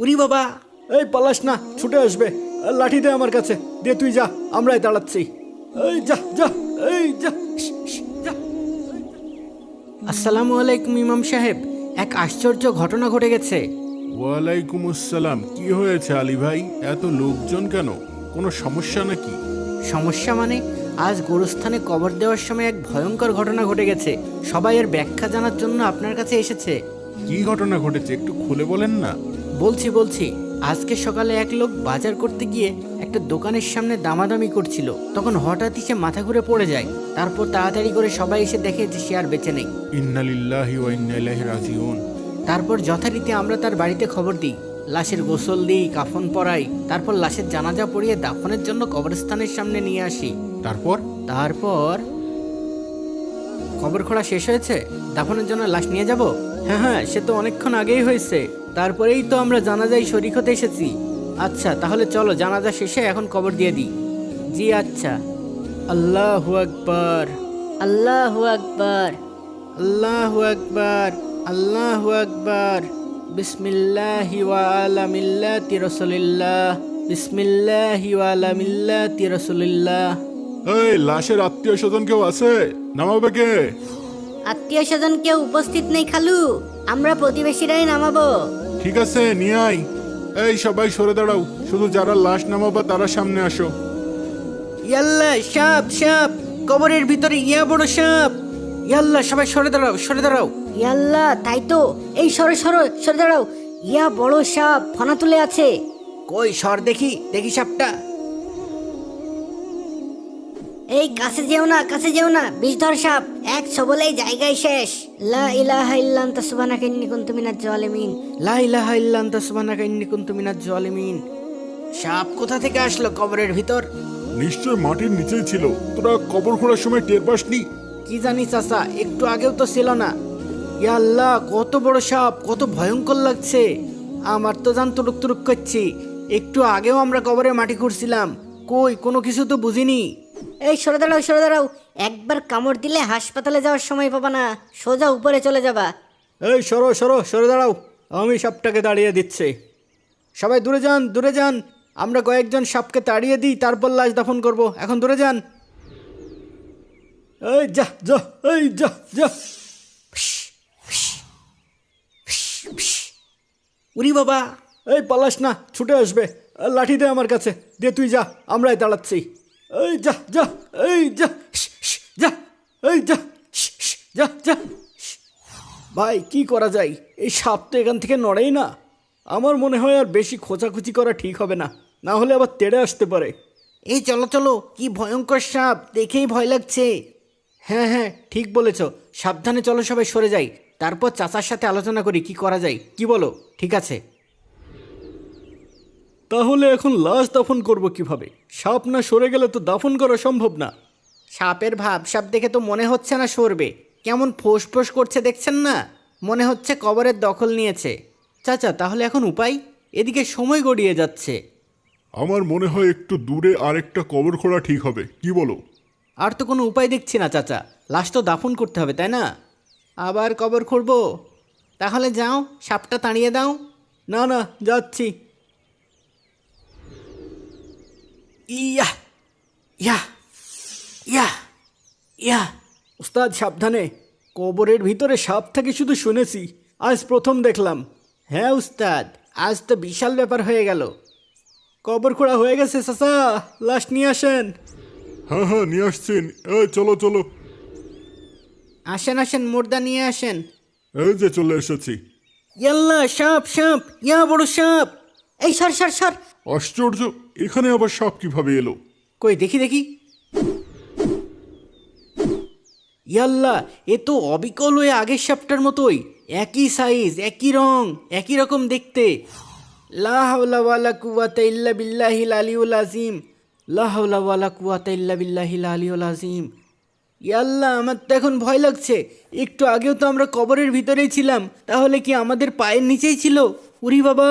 উরি বাবা! এই পালাস না, ছুটে আসবে। লাঠি দে আমার কাছে, দে তুই যা, আমরাই দাঁড়াচ্ছি। এই যা যা, এই যা যা। আসসালামু আলাইকুম ইমাম সাহেব, এক আশ্চর্য ঘটনা ঘটে গেছে। ওয়ালাইকুম আসসালাম। কি হয়েছে আলী ভাই? এত লোকজন কেন? কোনো সমস্যা নাকি? সমস্যা মানে, আজ গোরস্থানে কবর দেওয়ার সময় এক ভয়ঙ্কর ঘটনা ঘটে গেছে। সবাই এর ব্যাখ্যা জানার জন্য আপনার কাছে এসেছে। কি ঘটনা ঘটেছে একটু খুলে বলেন না। বলছি আজকে সকালে এক লোক বাজার করতে গিয়ে একটা দোকানের সামনে দামাদামি করছিল। তখন হঠাৎই সে মাথা ঘুরে পড়ে যায়। তারপর তাড়াতাড়ি করে সবাই এসে দেখে যে সে আর বেঁচে নেই। ইন্না লিল্লাহি ওয়া ইন্না ইলাইহি রাজিউন। তারপর যথারীতি আমরা তার বাড়িতে খবর দিই, লাশের গোসল দিই, কাফন পরাই, তারপর লাশের জানাজা পড়িয়ে দাফনের জন্য কবরস্থানের সামনে নিয়ে আসি। তারপর তারপর কবর খোঁড়া শেষ হয়েছে, দাফনের জন্য লাশ নিয়ে যাব। হ্যাঁ, সে তো অনেকক্ষণ আগেই হয়েছে। তারপরেই তো আমরা জানাজায় শরীক হতে এসেছি। আচ্ছা তাহলে চলো, জানাজা শেষে এখন কবর দিয়ে দিই। জি আচ্ছা। আল্লাহু আকবার, আল্লাহু আকবার, আল্লাহু আকবার, আল্লাহু আকবার। বিসমিল্লাহি ওয়া আলা মিল্লাতি রাসূলিল্লাহ, বিসমিল্লাহি ওয়া আলা মিল্লাতি রাসূলিল্লাহ। এই লাশের আত্মীয় স্বজন কেউ আছে? নামাবে কে? আত্মীয় স্বজন কেউ উপস্থিত নেই খালু, আমরা প্রতিবেশীরাই নামাবো। ঠিক আছে, নিয়ে আয়। এই সবাই সরে দাঁড়াও, শুধু যারা লাশ নামাবা তারা সামনে আসো। ইয়াল্লা, সাপ সাপ, কবরের ভিতরে ইয়া বড় সাপ। ইয়াল্লা, সবাই সরে দাঁড়াও, সরে দাঁড়াও। ইয়াল্লা, তাই তো, এই সরে সরে সরে দাঁড়াও। ইয়া বড় সাপ ফনা তুলে আছে। কই সর দেখি, দেখি সাপটা। এই কাছে যেও না, কাছে যেও না, বিষধর সাপ, এক ছবলেই জায়গায় শেষ। লা ইলাহা ইল্লা আনতা সুবহানাকা ইন্নী কুনতু মিনাজ জালিমিন। লা ইলাহা ইল্লা আনতা সুবহানাকা ইন্নী কুনতু মিনাজ জালিমিন। সাপ কোথা থেকে আসলো কবরের ভিতর? নিশ্চয় মাটির নিচেই ছিল। তোরা কবর খোঁড়ার সময় টের পাসনি? কি জানি চাচা, একটু আগেও তো ছিল না। ইয়া আল্লাহ, কত বড় সাপ, কত ভয়ঙ্কর লাগছে। আমার তো জান তুরুক তুরুক করছি। একটু আগেও আমরা কবরে মাটি খুঁড়ছিলাম, কই কোনো কিছু তো বুঝিনি। এই সরে দাঁড়াও, সরে দাঁড়াও, একবার কামড় দিলে হাসপাতালে যাওয়ার সময় পাবা না, সোজা উপরে চলে যাবা। এই সরো সরো, সরে দাঁড়াও, আমি সাপটাকে দাঁড়িয়ে দিচ্ছি। সবাই দূরে যান, দূরে যান। আমরা কয়েকজন সাপকে তাড়িয়ে দিই, তারপর লাশ দাফন করব। এখন দূরে যান। এই যা যা, এই যা যা। উরি বাবা! এই পালাস না, ছুটে আসবে। লাঠি দে আমার কাছে, দে তুই যা, আমরাই দাঁড়াচ্ছি। এই যা যা, এই যা যা, এই যা যা যা। ভাই কি করা যায়? এই সাপ তো এখান থেকে নড়েই না। আমার মনে হয় আর বেশি খোঁচাখুচি করা ঠিক হবে না, না হলে আবার তেড়ে আসতে পারে। এই চলো চলো, কি ভয়ঙ্কর সাপ, দেখেই ভয় লাগছে। হ্যাঁ, ঠিক বলেছ। সাবধানে চলো, সবাই সরে যাই। তারপর চাচার সাথে আলোচনা করি কি করা যায়। কি বলো? ঠিক আছে। তাহলে এখন লাশ দাফন করব কিভাবে? সাপ না সরে গেলে তো দাফন করা সম্ভব না। সাপের ভাব সাপ দেখে তো মনে হচ্ছে না সরবে। কেমন ফোঁস ফোঁস করছে দেখছেন না? মনে হচ্ছে কবরের দখল নিয়েছে। চাচা, তাহলে এখন উপায়? এদিকে সময় গড়িয়ে যাচ্ছে। আমার মনে হয় একটু দূরে আরেকটা কবর খোঁড়া ঠিক হবে, কি বলো? আর তো কোনো উপায় দেখছি না চাচা, লাশ তো দাফন করতে হবে তাই না? আবার কবর খুঁড়বো? তাহলে যাও, সাপটা তাড়িয়ে দাও। না না, যাচ্ছি। ইয়া ইয়া ইয়া ইয়া। উস্তাদ সাবধানে, কবরের ভিতরে সাপ থাকে শুধু শুনেছি, আজ প্রথম দেখলাম। হ্যাঁ উস্তাদ, আজ তো বিশাল ব্যাপার হয়ে গেল। কবর খোঁড়া হয়ে গেছে চাচা, লাশ নিয়ে আসেন। হ্যাঁ, নিয়ে আসছেন। এই চলো চলো। আসেন আসেন, মুর্দা নিয়ে আসেন। এই যে চলে এসেছি। ইয়াল্লা, সাপ সাপ, ইয়া বড় সাপ। এই সর সর সর। আশ্চর্য, এখানে আবার সাপ কিভাবে এলো? কই দেখি দেখি। ইয়াল্লা, এ তো অবিকল হয়ে আগের সাপটার মতোই, একই সাইজ, একই রং, একই রকম দেখতে। লা হাওলা ওয়ালা কুওয়াতা ইল্লা বিল্লাহিল আলিয়ুল আযীম, লা হাওলা ওয়ালা কুওয়াতা ইল্লা বিল্লাহিল আলিয়ুল আযীম। ইয়াল্লা, আমার তো এখন ভয় লাগছে। একটু আগেও তো আমরা কবরের ভিতরেই ছিলাম, তাহলে কি আমাদের পায়ের নিচেই ছিল? উরি বাবা!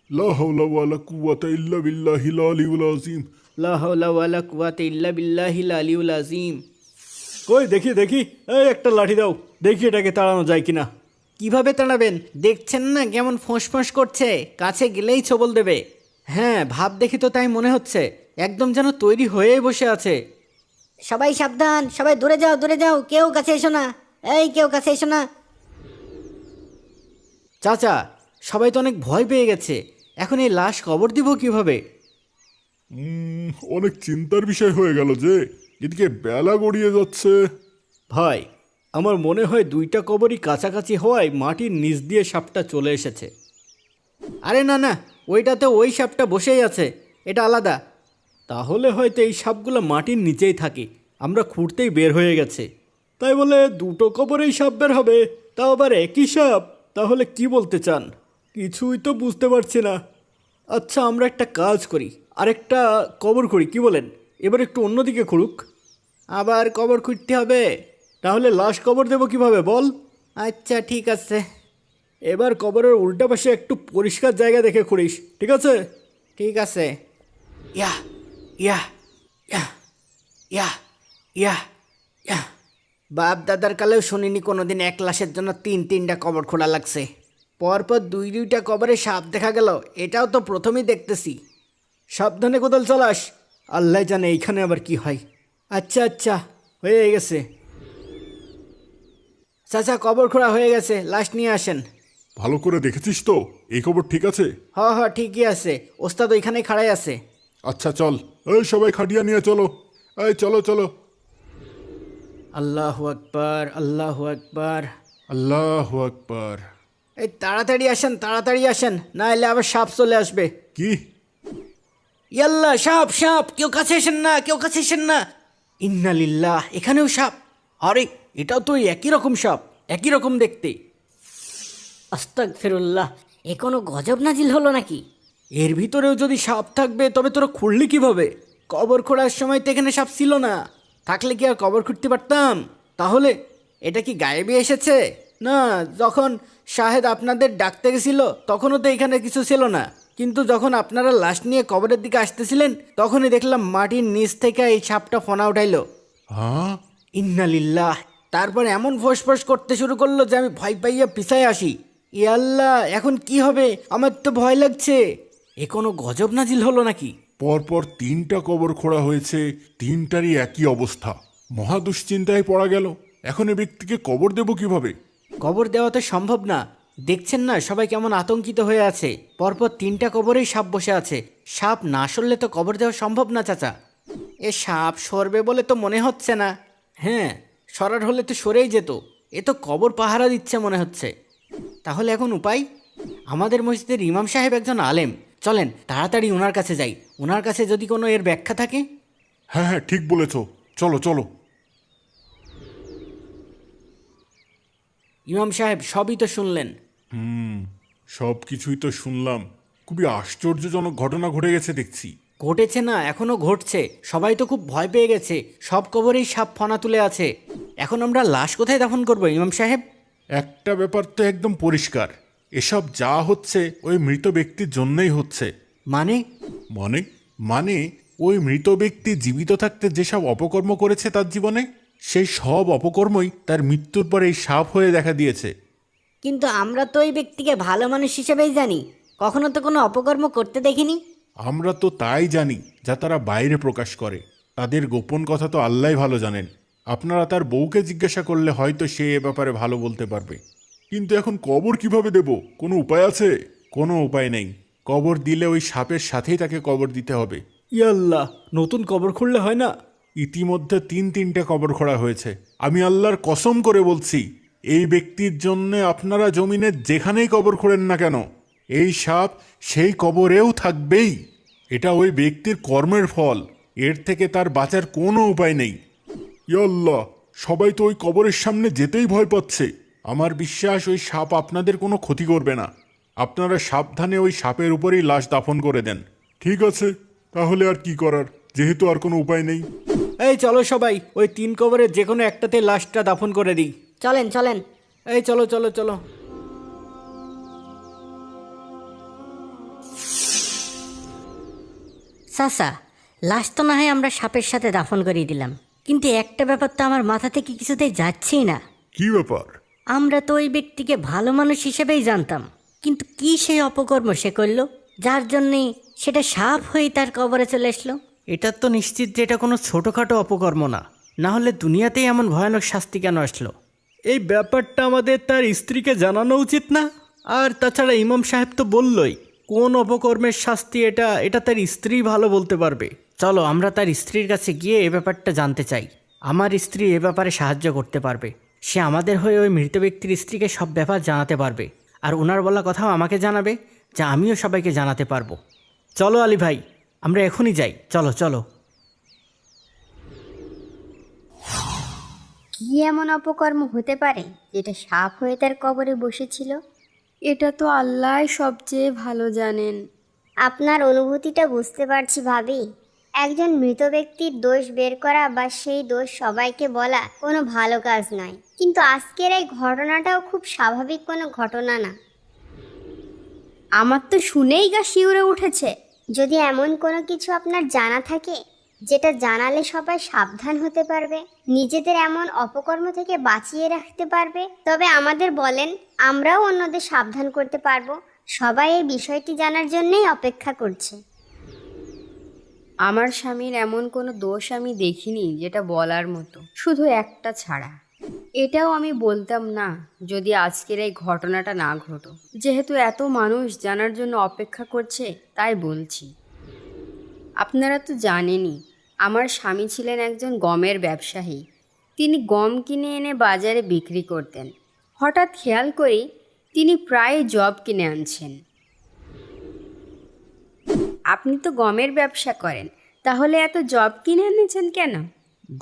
লা হাওলা ওয়ালা কুওয়াতা ইল্লা বিল্লাহিল আলিয়ুল আযীম। লা হাওলা ওয়ালা কুওয়াতা ইল্লা বিল্লাহিল আলিয়ুল আযীম। কই দেখি দেখি, এই একটা লাঠি দাও, দেখি এটাকে তাড়ানো যায় কিনা। কিভাবে তাড়াবেন? দেখছেন না কেমন ফোঁস করছে, কাছে গেলেই ছবল দেবে। হ্যাঁ, ভাব দেখি তো তাই মনে হচ্ছে, একদম যেন তৈরি হয়েই বসে আছে। সবাই সাবধান, সবাই দূরে যাও, দূরে যাও, কেউ কাছে এসো না। এই কেউ কাছে এসো না। চাচা, সবাই তো অনেক ভয় পেয়ে গেছে, এখন এই লাশ কবর দিব কিভাবে? অনেক চিন্তার বিষয় হয়ে গেল যে, এদিকে বেলা গড়িয়ে যাচ্ছে। ভাই, আমার মনে হয় দুইটা কবরই কাছাকাছি হওয়ায় মাটির নিচ দিয়ে সাপটা চলে এসেছে। আরে না না, ওইটাতে ওই সাপটা বসেই আছে, এটা আলাদা। তাহলে হয়তো এই সাপগুলো মাটির নিচেই থাকে, আমরা খুঁড়তেই বের হয়ে গেছে। তাই বলে দুটো কবরেই সাপ বের হবে, তাও আবার একই সাপ? তাহলে কি বলতে চান? কিছুই তো বুঝতে পারছি না। আচ্ছা, আমরা একটা কাজ করি, আরেকটা কবর করি, কি বলেন? এবার একটু অন্যদিকে খুঁড়ুক। আবার কবর খুঁড়তে হবে? তাহলে লাশ কবর দেবো কিভাবে বল? আচ্ছা ঠিক আছে। এবার কবরের উল্টা পাশে একটু পরিষ্কার জায়গা দেখে খুঁড়িস, ঠিক আছে? ঠিক আছে। ইয়া ইয়া ইয়া ইয়া ইয়া ইয়া বাপ দাদার কালেও শুনিনি কোনোদিন এক লাশের জন্য তিনটা কবর খোলা লাগছে। পরপর দুইটা কবরে সাপ দেখা গেল, এটাও তো প্রথমেই দেখতেছি। সাবধানে কোদাল চালাস, আল্লাহ জানে এইখানে আবার কি হয়। আচ্ছা আচ্ছা, হয়ে গেছে। চাচা, কবর খোঁড়া হয়ে গেছে, লাশ নিয়ে আসেন। ভালো করে দেখেছিস তো এই খবর ঠিক আছে? হ ঠিকই আছে, ওস্তাদ ওইখানেই খাড়াই আছে। আচ্ছা চল, এই সবাই খাটিয়া নিয়ে চলো, এই চলো চলো। আল্লাহু আকবার, আল্লাহু আকবার। আল্লাহু আকবার। এই তাড়াতাড়ি আসেন, না এলে আবার সাপ চলে আসবে। কি? ইয়াল্লা, সাপ সাপ, কেউ কাছে এসেন না। ইন্না লিল্লাহ, এখানেও সাপ। আরে, এটাও তো ওই একই রকম সাপ, একই রকম দেখতে। আস্তাগফিরুল্লাহ, এ কোনো গজব নাজিল হলো নাকি? এর ভিতরেও যদি সাপ থাকবে তবে তোরা খুঁড়লি কিভাবে? কবর খোঁড়ার সময় তো এখানে সাপ ছিল না, থাকলে কি আর কবর খুঁড়তে পারতাম? তাহলে এটা কি গায়েবী এসেছে? না, যখন শাহেদ আপনাদের ডাকতে গেছিল তখনও তো এখানে কিছু ছিল না, কিন্তু যখন আপনারা লাশ নিয়ে কবরের দিকে আসতেছিলেন তখনই দেখলাম মাটির নিচ থেকে এই সাপটা ফনা উঠাইলো। হ্যাঁ? ইন্না লিল্লাহ। তারপর এমন ফোঁস করতে শুরু করলো যে আমি ভয় পাইয়া পিছায় আসি। ই আল্লাহ, এখন কি হবে? আমার তো ভয় লাগছে। এ কোনো গজব নাজিল হলো নাকি? পরপর 3টা কবর খোঁড়া হয়েছে, 3টারই একই অবস্থা। মহা দুশ্চিন্তায় পড়া গেল। এখন এ ব্যক্তিকে কবর দেব কিভাবে? কবর দেওয়া তো সম্ভব না, দেখছেন না সবাই কেমন আতঙ্কিত হয়ে আছে। পরপর 3টা কবরেই সাপ বসে আছে, সাপ না সরলে তো কবর দেওয়া সম্ভব না চাচা। এ সাপ সরবে বলে তো মনে হচ্ছে না। হ্যাঁ, সরার হলে তো সরেই যেত, এ তো কবর পাহারা দিচ্ছে মনে হচ্ছে। তাহলে এখন উপায়? আমাদের মসজিদের ইমাম সাহেব একজন আলেম, চলেন তাড়াতাড়ি ওনার কাছে যাই, ওনার কাছে যদি কোনো এর ব্যাখ্যা থাকে। হ্যাঁ হ্যাঁ, ঠিক বলেছ, চলো চলো। ইমাম সাহেব, সবই তো শুনলেন। সব কিছুই তো শুনলাম। খুবই আশ্চর্যজনক ঘটনা ঘটে গেছে দেখছি। ঘটেছে না, এখনো ঘটছে। সবাই তো খুব ভয় পেয়ে গেছে, সব কবরেই সাপ ফনা তুলে আছে। এখন আমরা লাশ কোথায় দাফন করবো ইমাম সাহেব? একটা ব্যাপার তো একদম পরিষ্কার, এসব যা হচ্ছে ওই মৃত ব্যক্তির জন্যই হচ্ছে। মানে? মানে মানে ওই মৃত ব্যক্তি জীবিত থাকতে যেসব অপকর্ম করেছে তার জীবনে, সেই সব অপকর্মই তার মৃত্যুর পরে এই সাপ হয়ে দেখা দিয়েছে। কিন্তু আমরা তো ওই ব্যক্তিকে ভালো মানুষ হিসেবেই জানি, কখনো তো কোনো অপকর্ম করতে দেখিনি। আমরা তো তাই জানি যা তারা বাইরে প্রকাশ করে, তাদের গোপন কথা তো আল্লাহই ভালো জানেন। আপনারা তার বউকে জিজ্ঞাসা করলে হয়তো সে এ ব্যাপারে ভালো বলতে পারবে। কিন্তু এখন কবর কিভাবে দেব? কোনো উপায় আছে? কোনো উপায় নেই। কবর দিলে ওই সাপের সাথেই তাকে কবর দিতে হবে। ইয়াল্লাহ, নতুন কবর খুঁড়লে হয় না? ইতিমধ্যে 3টা কবর খোঁড়া হয়েছে। আমি আল্লাহর কসম করে বলছি, এই ব্যক্তির জন্য আপনারা জমিনে যেখানেই কবর খোঁড়েন না কেন, এই সাপ সেই কবরেও থাকবেই। এটা ওই ব্যক্তির কর্মের ফল, এর থেকে তার বাঁচার কোনো উপায় নেই। ইয়া আল্লাহ, সবাই তো ওই কবরের সামনে যেতেই ভয় পাচ্ছে। আমার বিশ্বাস ওই সাপ আপনাদের কোনো ক্ষতি করবে না। আপনারা সাবধানে ওই সাপের উপরেই লাশ দাফন করে দেন। ঠিক আছে, তাহলে আর কি করার, যেহেতু আর কোনো উপায় নেই। এই চলো সবাই, ওই 3 কবরের যে কোনো একটাতে লাশটা দাফন করে দিই। চলেন চলেন। এই চলো চলো চলো। চাচা, লাশ তো না হয় আমরা সাপের সাথে দাফন করিয়ে দিলাম, কিন্তু একটা ব্যাপার তো আমার মাথা থেকে কিছুতেই যাচ্ছেই না। কি ব্যাপার? আমরা তো ওই ব্যক্তিকে ভালো মানুষ হিসেবেই জানতাম, কিন্তু কি সেই অপকর্ম সে করলো যার জন্যে সেটা সাপ হয়ে তার কবরে চলে আসলো? এটা তো নিশ্চিত যে এটা কোনো ছোটোখাটো অপকর্ম না, না হলে দুনিয়াতেই এমন ভয়ানক শাস্তি কেন আসলো? এই ব্যাপারটা আমাদের তার স্ত্রীকে জানানো উচিত না? আর তাছাড়া ইমাম সাহেব তো বললই কোন অপকর্মের শাস্তি এটা এটা তার স্ত্রী ভালো বলতে পারবে। চলো আমরা তার স্ত্রীর কাছে গিয়ে এ ব্যাপারটা জানতে চাই। আমার স্ত্রী এ ব্যাপারে সাহায্য করতে পারবে। সে আমাদের হয়ে ওই মৃত ব্যক্তির স্ত্রীকে সব ব্যাপার জানাতে পারবে, আর ওনার বলা কথাও আমাকে জানাবে, যা আমিও সবাইকে জানাতে পারবো। চলো আলী ভাই, আমরা এখনই যাই, চলো চলো। কি এমন অপকর্ম হতে পারে যেটা সাপ হয়ে তার কবরে বসেছিল? এটা তো আল্লাহ সবচেয়ে ভালো জানেন। আপনার অনুভূতিটা বুঝতে পারছি ভাবি। একজন মৃত ব্যক্তির দোষ বের করা বা সেই দোষ সবাইকে বলা কোনো ভালো কাজ নয়, কিন্তু আজকের এই ঘটনাটাও খুব স্বাভাবিক কোনো ঘটনা না। আমার তো শুনেই গা শিউরে উঠেছে। যদি এমন কোনো কিছু আপনার জানা থাকে যেটা জানালে সবাই সাবধান হতে পারবে, নিজেদের এমন অপকর্ম থেকে বাঁচিয়ে রাখতে পারবে, তবে আমাদের বলেন, আমরাও অন্যদের সাবধান করতে পারবো। সবাই এই বিষয়টি জানার জন্যই অপেক্ষা করছে। আমার স্বামীর এমন কোনো দোষ আমি দেখিনি যেটা বলার মতো, শুধু একটা ছাড়া। এটাও আমি বলতাম না যদি আজকের এই ঘটনাটা না ঘটো। যেহেতু এত মানুষ জানার জন্য অপেক্ষা করছে তাই বলছি। আপনারা তো জানেনই, আমার স্বামী ছিলেন একজন গমের ব্যবসায়ী। তিনি গম কিনে এনে বাজারে বিক্রি করতেন। হঠাৎ খেয়াল করি তিনি প্রায় জব কিনে আনছেন। আপনি তো গমের ব্যবসা করেন, তাহলে এত জব কিনে এনেছেন কেন?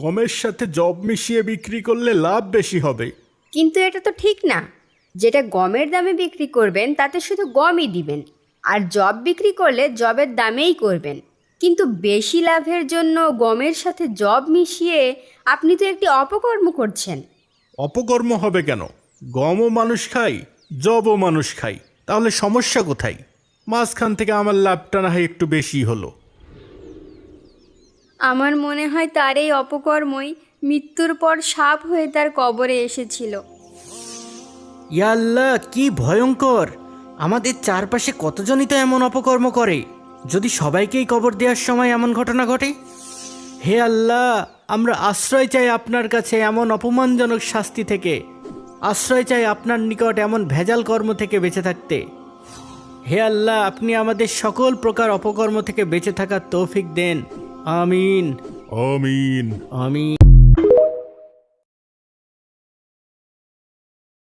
গমের সাথে জব মিশিয়ে বিক্রি করলে লাভ বেশি হবে। কিন্তু এটা তো ঠিক না। যেটা গমের দামে বিক্রি করবেন তাতে শুধু গমই দিবেন, আর জব বিক্রি করলে জবের দামেই করবেন। কিন্তু বেশি লাভের জন্য গমের সাথে জব মিশিয়ে আপনি তো একটি অপকর্ম করছেন। অপকর্ম হবে কেন? গমও মানুষ খায়, জবও মানুষ খায়, তাহলে সমস্যা কোথায়? মাঝখান থেকে আমার লাভটা না হয় একটু বেশি হলো। আমার মনে হয় তার এই অপকর্মই মৃত্যুর পর সাপ হয়ে তার কবরে এসেছিল। ইয়া আল্লাহ, কি ভয়ঙ্কর! আমাদের চারপাশে কতজনই তো এমন অপকর্ম করে। যদি সবাইকেই কবর দেওয়ার সময় এমন ঘটনা ঘটে? হে আল্লাহ, আমরা আশ্রয় চাই আপনার কাছে এমন অপমানজনক শাস্তি থেকে। আশ্রয় চাই আপনার নিকট এমন ভেজাল কর্ম থেকে বেঁচে থাকতে। হে আল্লাহ, আপনি আমাদের সকল প্রকার অপকর্ম থেকে বেঁচে থাকার তৌফিক দেন। আমিন আমিন। আমিন।